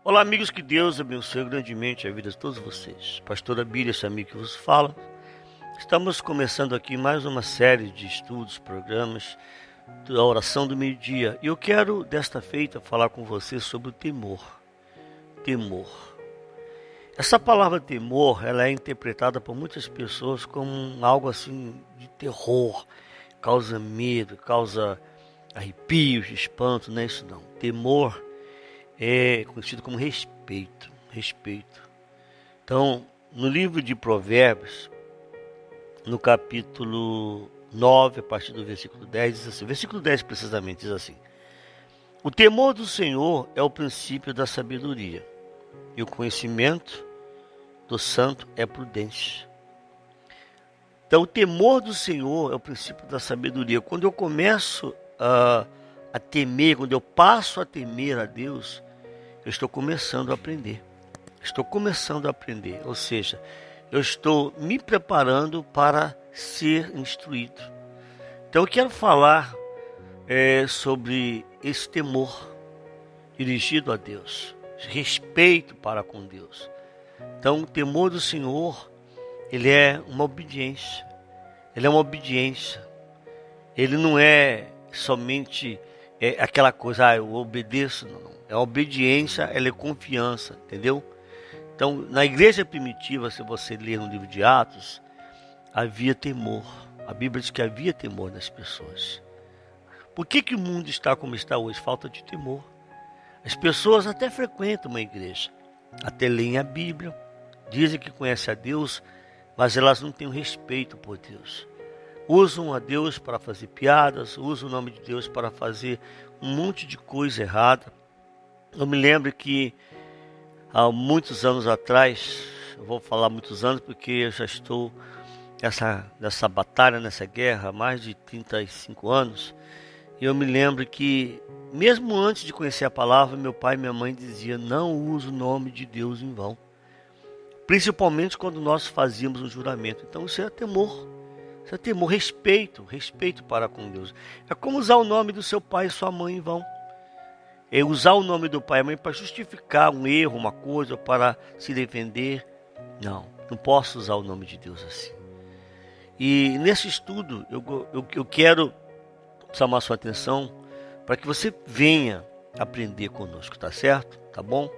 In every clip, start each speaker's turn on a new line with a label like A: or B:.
A: Olá, amigos, que Deus abençoe grandemente a vida de todos vocês. Pastora Bíblia, esse amigo que vos fala. Estamos começando aqui mais uma série de estudos, programas da oração do meio-dia. E eu quero, desta feita, falar com você sobre o temor. Temor. Essa palavra temor, ela é interpretada por muitas pessoas como algo assim de terror. Causa medo, causa arrepios, espanto, não é isso não. Temor é conhecido como respeito. Então, no livro de Provérbios, no capítulo 9, a partir do versículo 10, diz assim, versículo 10 precisamente, diz assim: o temor do Senhor é o princípio da sabedoria, e o conhecimento do santo é prudência. Então, o temor do Senhor é o princípio da sabedoria. Quando eu começo a temer, quando eu passo a temer a Deus, eu estou começando a aprender. Ou seja, eu estou me preparando para ser instruído. Então, eu quero falar sobre esse temor dirigido a Deus, respeito para com Deus. Então, o temor do Senhor, ele é uma obediência. Ele não é somente aquela coisa, eu obedeço, não. É obediência, ela é confiança, entendeu? Então, na igreja primitiva, se você ler no livro de Atos, havia temor. A Bíblia diz que havia temor nas pessoas. Por que o mundo está como está hoje? Falta de temor. As pessoas até frequentam uma igreja, até leem a Bíblia, dizem que conhecem a Deus, mas elas não têm o respeito por Deus. Usam a Deus para fazer piadas, usam o nome de Deus para fazer um monte de coisa errada. Eu me lembro que há muitos anos atrás, eu vou falar muitos anos porque eu já estou nessa batalha, nessa guerra há mais de 35 anos. E eu me lembro que, mesmo antes de conhecer a palavra, meu pai e minha mãe diziam: não use o nome de Deus em vão. Principalmente quando nós fazíamos um juramento. Então isso é temor. Isso é temor, respeito para com Deus. É como usar o nome do seu pai e sua mãe em vão. É usar o nome do pai e mãe para justificar um erro, uma coisa, para se defender. Não posso usar o nome de Deus assim. E nesse estudo, eu quero chamar sua atenção para que você venha aprender conosco, tá certo? Tá bom?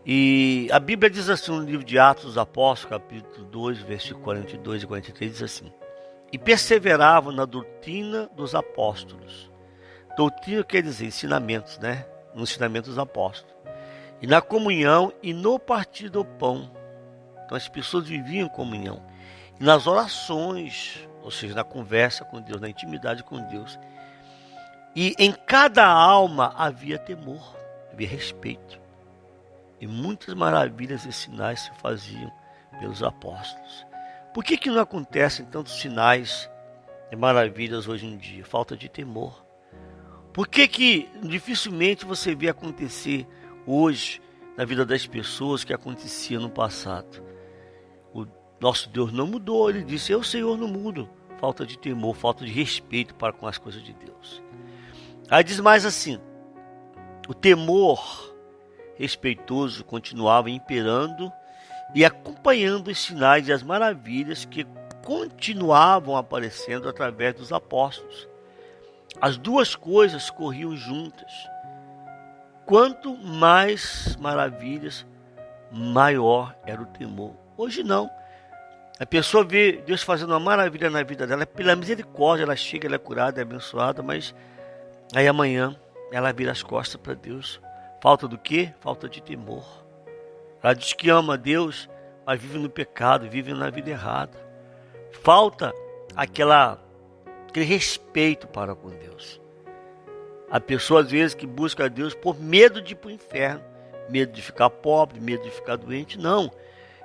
A: E a Bíblia diz assim no livro de Atos dos Apóstolos, capítulo 2, versículo 42 e 43, diz assim: e perseveravam na doutrina dos apóstolos. Doutrina quer dizer ensinamentos, né? No ensinamento dos apóstolos. E na comunhão e no partir do pão. Então as pessoas viviam em comunhão. E nas orações, ou seja, na conversa com Deus, na intimidade com Deus. E em cada alma havia temor, havia respeito. E muitas maravilhas e sinais se faziam pelos apóstolos. Por que não acontecem tantos sinais e maravilhas hoje em dia? Falta de temor. Por que dificilmente você vê acontecer hoje na vida das pessoas que acontecia no passado? O nosso Deus não mudou, ele disse: eu, Senhor, não mudo. Falta de temor, falta de respeito para com as coisas de Deus. Aí diz mais assim: o temor respeitoso continuava imperando e acompanhando os sinais e as maravilhas que continuavam aparecendo através dos apóstolos. As duas coisas corriam juntas. Quanto mais maravilhas, maior era o temor. Hoje não. A pessoa vê Deus fazendo uma maravilha na vida dela, pela misericórdia, ela chega, ela é curada, é abençoada, mas aí amanhã ela vira as costas para Deus. Falta do quê? Falta de temor. Ela diz que ama a Deus, mas vive no pecado, vive na vida errada. Falta aquele respeito para com Deus. A pessoa às vezes que busca a Deus por medo de ir para o inferno, medo de ficar pobre, medo de ficar doente. Não,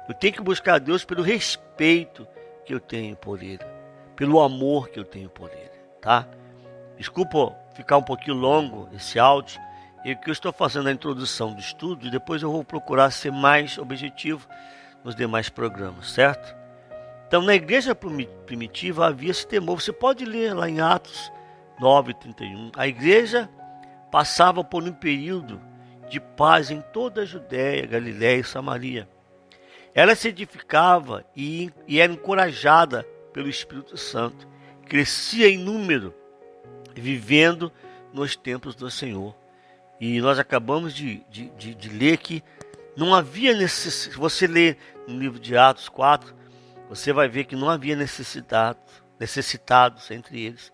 A: eu tenho que buscar a Deus pelo respeito que eu tenho por Ele, pelo amor que eu tenho por Ele, tá? Desculpa ficar um pouquinho longo esse áudio, e que eu estou fazendo a introdução do estudo, e depois eu vou procurar ser mais objetivo nos demais programas, certo? Então, na igreja primitiva havia esse temor. Você pode ler lá em Atos 9:31. A igreja passava por um período de paz em toda a Judéia, Galiléia e Samaria. Ela se edificava e era encorajada pelo Espírito Santo, crescia em número, vivendo nos templos do Senhor. E nós acabamos de ler que não havia necessidade. Se você ler no livro de Atos 4, você vai ver que não havia necessitados entre eles,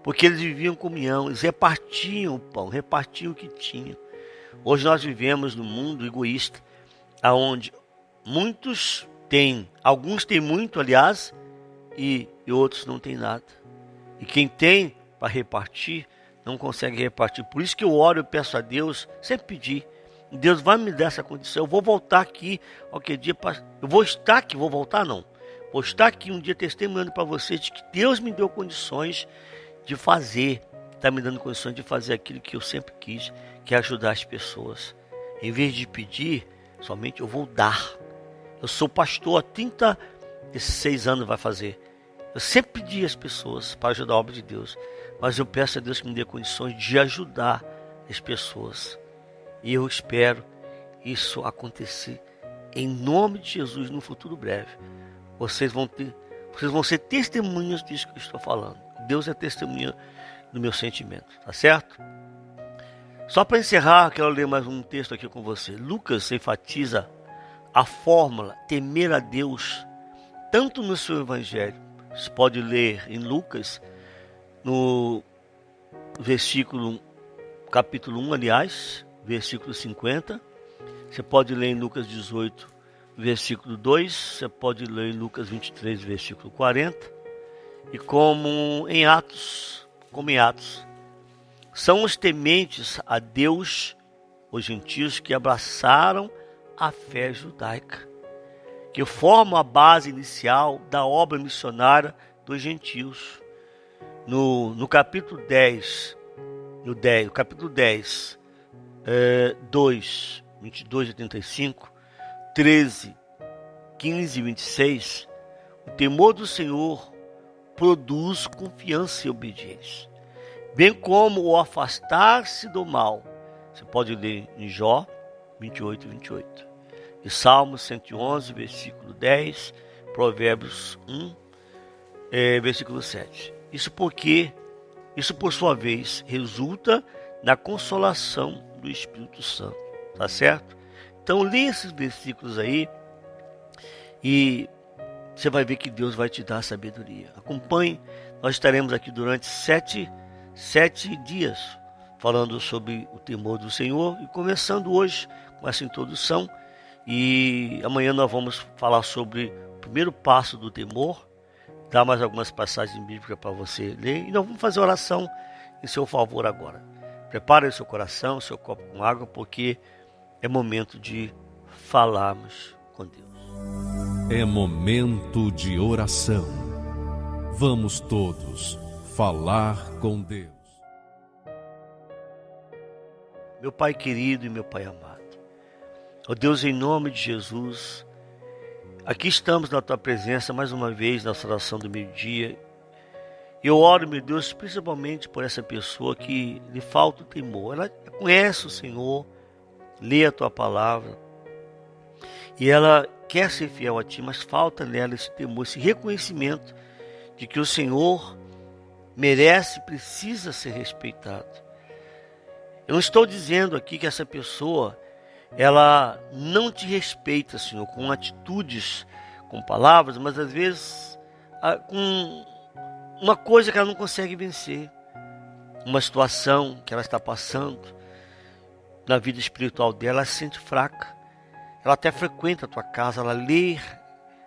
A: porque eles viviam em comunhão, eles repartiam o pão, repartiam o que tinham. Hoje nós vivemos num mundo egoísta, onde muitos têm, alguns têm muito, aliás, e outros não têm nada. E quem tem para repartir, não consegue repartir. Por isso que eu oro e peço a Deus, sempre pedir, Deus vai me dar essa condição. Eu vou voltar aqui, qualquer dia, eu vou estar aqui, vou voltar não. Vou estar aqui um dia testemunhando para vocês de que Deus me deu condições de fazer, está me dando condições de fazer aquilo que eu sempre quis, que é ajudar as pessoas. Em vez de pedir, somente eu vou dar. Eu sou pastor há 36 anos, vai fazer. Eu sempre pedi às pessoas para ajudar a obra de Deus, mas eu peço a Deus que me dê condições de ajudar as pessoas. E eu espero isso acontecer em nome de Jesus no futuro breve. Vocês vão ser testemunhas disso que eu estou falando. Deus é testemunha do meu sentimento, tá certo? Só para encerrar, quero ler mais um texto aqui com você. Lucas enfatiza a fórmula temer a Deus, tanto no seu evangelho. Você pode ler em Lucas, no capítulo 1, aliás, versículo 50. Você pode ler em Lucas 18, versículo 2. Você pode ler em Lucas 23, versículo 40. E como em Atos, são os tementes a Deus, os gentios que abraçaram a fé judaica, que formam a base inicial da obra missionária dos gentios. No capítulo 10, capítulo 10, 2, 22 e 35, 13, 15 e 26, o temor do Senhor produz confiança e obediência, bem como o afastar-se do mal. Você pode ler em Jó 28 e 28. E Salmos 111, versículo 10, Provérbios 1, versículo 7. Isso por sua vez, resulta na consolação do Espírito Santo. Tá certo? Então, leia esses versículos aí e você vai ver que Deus vai te dar sabedoria. Acompanhe, nós estaremos aqui durante 7 dias falando sobre o temor do Senhor e começando hoje com essa introdução. E amanhã nós vamos falar sobre o primeiro passo do temor, dar mais algumas passagens bíblicas para você ler. E nós vamos fazer oração em seu favor agora. Prepare o seu coração, o seu copo com água, porque é momento de falarmos com Deus.
B: É momento de oração. Vamos todos falar com Deus.
A: Meu Pai querido e meu Pai amado, ó Deus, em nome de Jesus, aqui estamos na Tua presença mais uma vez, na oração do meio-dia. Eu oro, meu Deus, principalmente por essa pessoa que lhe falta o temor. Ela conhece o Senhor, lê a Tua palavra, e ela quer ser fiel a Ti, mas falta nela esse temor, esse reconhecimento de que o Senhor merece, precisa ser respeitado. Eu não estou dizendo aqui que essa pessoa, ela não te respeita, Senhor, com atitudes, com palavras, mas às vezes com uma coisa que ela não consegue vencer, uma situação que ela está passando na vida espiritual dela, ela se sente fraca. Ela até frequenta a tua casa, ela lê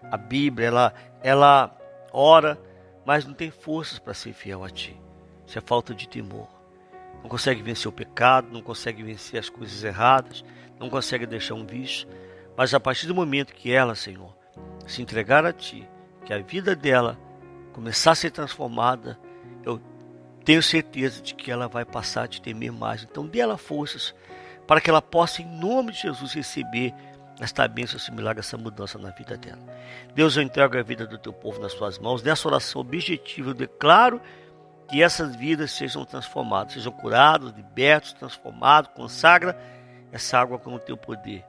A: a Bíblia, ela ora, mas não tem forças para ser fiel a Ti. Isso é falta de temor. Não consegue vencer o pecado, não consegue vencer as coisas erradas, não consegue deixar um vício. Mas a partir do momento que ela, Senhor, se entregar a Ti, que a vida dela começar a ser transformada, eu tenho certeza de que ela vai passar a Te temer mais. Então dê ela forças para que ela possa, em nome de Jesus, receber esta bênção similar, essa mudança na vida dela. Deus, eu entrego a vida do Teu povo nas Tuas mãos. Nessa oração objetiva, eu declaro que essas vidas sejam transformadas, sejam curados, libertos, transformados. Consagra essa água com o teu poder.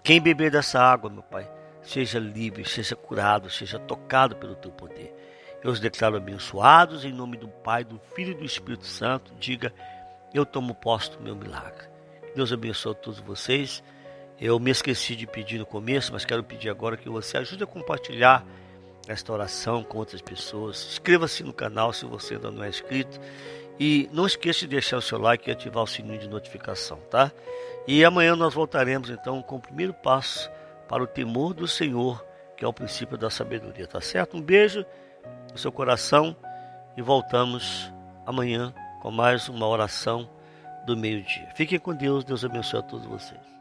A: Quem beber dessa água, meu Pai, seja livre, seja curado, seja tocado pelo teu poder. Eu os declaro abençoados em nome do Pai, do Filho e do Espírito Santo. Diga, eu tomo posse do meu milagre. Deus abençoe a todos vocês. Eu me esqueci de pedir no começo, mas quero pedir agora que você ajude a compartilhar esta oração com outras pessoas. Inscreva-se no canal se você ainda não é inscrito. E não esqueça de deixar o seu like e ativar o sininho de notificação, tá? E amanhã nós voltaremos então com o primeiro passo para o temor do Senhor, que é o princípio da sabedoria, tá certo? Um beijo no seu coração e voltamos amanhã com mais uma oração do meio-dia. Fiquem com Deus, Deus abençoe a todos vocês.